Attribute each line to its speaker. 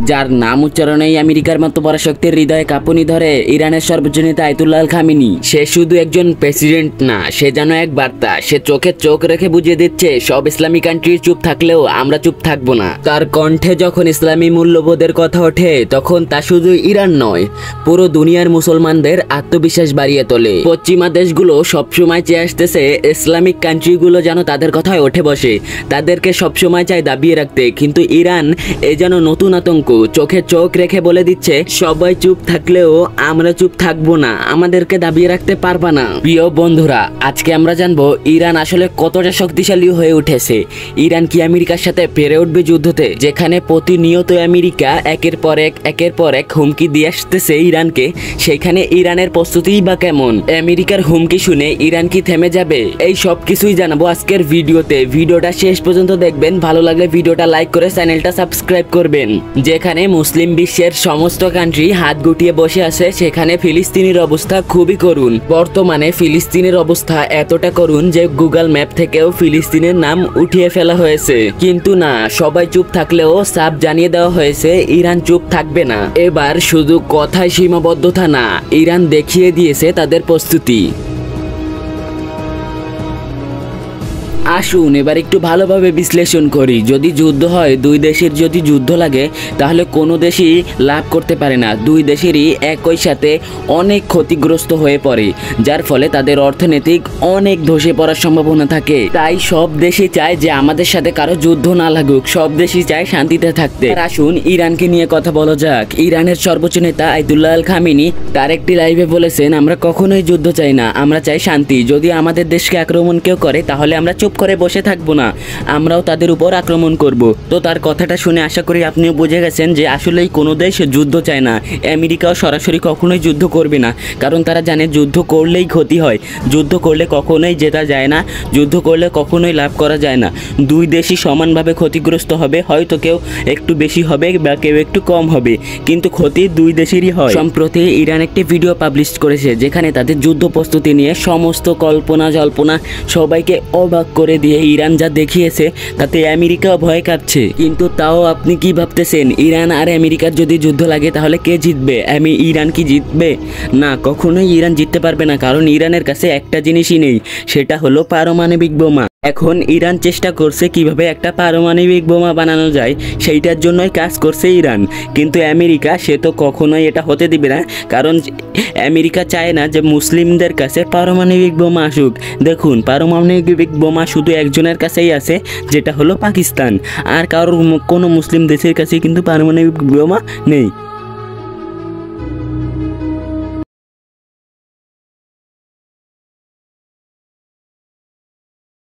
Speaker 1: যার নাম উচ্চারণেই আমেরিকার মতো পরাশক্তির হৃদয়ে কাঁপুনি ধরে ইরানের সর্বোচ্চ নেতা আয়াতুল্লাহ আল খামেনি। সে শুধু একজন প্রেসিডেন্ট না, সে যেন এক বার্তা। সে চোখে চোখ রেখে বুঝিয়ে দিচ্ছে সব ইসলামী কান্ট্রি চুপ থাকলেও আমরা চুপ থাকবো না। তার কণ্ঠে যখন ইসলামী মূল্যবোধের কথা ওঠে তখন তা শুধু ইরান নয়, পুরো দুনিয়ার মুসলমানদের আত্মবিশ্বাস বাড়িয়ে তোলে। পশ্চিমা দেশগুলো সবসময় চেয়ে আসতেছে ইসলামিক কান্ট্রিগুলো যেন তাদের কথায় ওঠে বসে, তাদেরকে সবসময় চায় দাবিয়ে রাখতে, কিন্তু ইরান এ যেন নতুন আতঙ্ক। চোখে চোখ রেখে বলে দিচ্ছে সবাই চুপ থাকলেও আমরা চুপ থাকবো না, আমাদেরকে দাবিয়ে রাখতে পারবা না। প্রিয় বন্ধুরা, আজকে আমরা জানবো ইরান আসলে কতটা শক্তিশালী হয়ে উঠেছে। ইরান কি আমেরিকার সাথে পেরে উঠবে যুদ্ধতে, যেখানে প্রতিনিয়ত আমেরিকা একের পর এক হুমকি দিয়ে আসতেছে ইরানকে, সেখানে ইরানের প্রস্তুতিই বা কেমন? আমেরিকার হুমকি শুনে ইরান কি থেমে যাবে? এই সব কিছুই জানাবো আজকের ভিডিওতে। ভিডিওটা শেষ পর্যন্ত দেখবেন। ভালো লাগলে ভিডিওটা লাইক করে চ্যানেলটা সাবস্ক্রাইব করবেন। যেখানে মুসলিম বিশ্বের সমস্ত কান্ট্রি হাত গুটিয়ে বসে আছে, সেখানে ফিলিস্তিনের অবস্থা খুবই করুণ। বর্তমানে ফিলিস্তিনের অবস্থা এতটা করুণ যে গুগল ম্যাপ থেকেও ফিলিস্তিনের নাম উঠিয়ে ফেলা হয়েছে। কিন্তু না, সবাই চুপ থাকলেও সাফ জানিয়ে দেওয়া হয়েছে ইরান চুপ থাকবে না। এবার শুধু কথায় সীমাবদ্ধতা না, ইরান দেখিয়ে দিয়েছে তাদের প্রস্তুতি। আসুন এবার একটু ভালোভাবে বিশ্লেষণ করি। যদি যুদ্ধ হয়, দুই দেশের যদি যুদ্ধ লাগে, তাহলে কোনো দেশই লাভ করতে পারে না। দুই দেশেরই একই সাথে অনেক ক্ষতিগ্রস্ত হয়ে পড়ে, যার ফলে তাদের অর্থনৈতিক অনেক ধসে পড়ার সম্ভাবনা থাকে। তাই সব দেশই চায় যে আমাদের সাথে কারো যুদ্ধ না লাগুক, সব দেশই চায় শান্তিতে থাকতে। আসুন ইরানকে নিয়ে কথা বলা যাক। ইরানের সর্বোচ্চ নেতা আয়াতুল্লাহ আল খামেনি তার একটি লাইভে বলেছেন, আমরা কখনোই যুদ্ধ চাই না, আমরা চাই শান্তি। যদি আমাদের দেশকে আক্রমণ কেউ করে তাহলে আমরা চুপ করে বসে থাকবো না, আমরাও তাদের উপর আক্রমণ করব। তো তার কথাটা শুনে আশা করি আপনিও বুঝে গেছেন যে আসলেই কোনো দেশ যুদ্ধ চায় না। আমেরিকাও সরাসরি কখনোই যুদ্ধ করবে না, কারণ তারা জানে যুদ্ধ করলেই ক্ষতি হয়, যুদ্ধ করলে কখনোই জেতা যায় না, যুদ্ধ করলে কখনোই লাভ করা যায় না। দুই দেশই সমানভাবে ক্ষতিগ্রস্ত হবে, হয়তো কেউ একটু বেশি হবে বা কেউ একটু কম হবে, কিন্তু ক্ষতি দুই দেশেরই হয়। সম্প্রতি ইরান একটি ভিডিও পাবলিশ করেছে, যেখানে তাদের যুদ্ধ প্রস্তুতি নিয়ে সমস্ত কল্পনা জল্পনা সবাইকে অবাক করে দিয়ে ইরান যা দেখিয়েছে তাতে আমেরিকা ভয় কাঁপছে। কিন্তু তাও আপনি কি ভাবতেছেন, ইরান আর আমেরিকার যদি যুদ্ধ লাগে তাহলে কে জিতবে? ইরান কি জিতবে? না, কখনোই ইরান জিততে পারবে না, কারণ ইরানের কাছে একটা জিনিসই নেই, সেটা হলো পারমাণবিক বোমা। এখন ইরান চেষ্টা করছে কিভাবে একটা পারমাণবিক বোমা বানানো যায়, সেইটার জন্যই কাজ করছে ইরান। কিন্তু আমেরিকা সে তো কখনোই এটা হতে দিবে না, কারণ আমেরিকা চায় না যে মুসলিমদের কাছে পারমাণবিক বোমা আসুক। দেখুন, পারমাণবিক বোমা শুধু একজনের কাছেই আছে, যেটা হলো পাকিস্তান। আর কারোর কোনো মুসলিম দেশের কাছে কিন্তু পারমাণবিক বোমা নেই।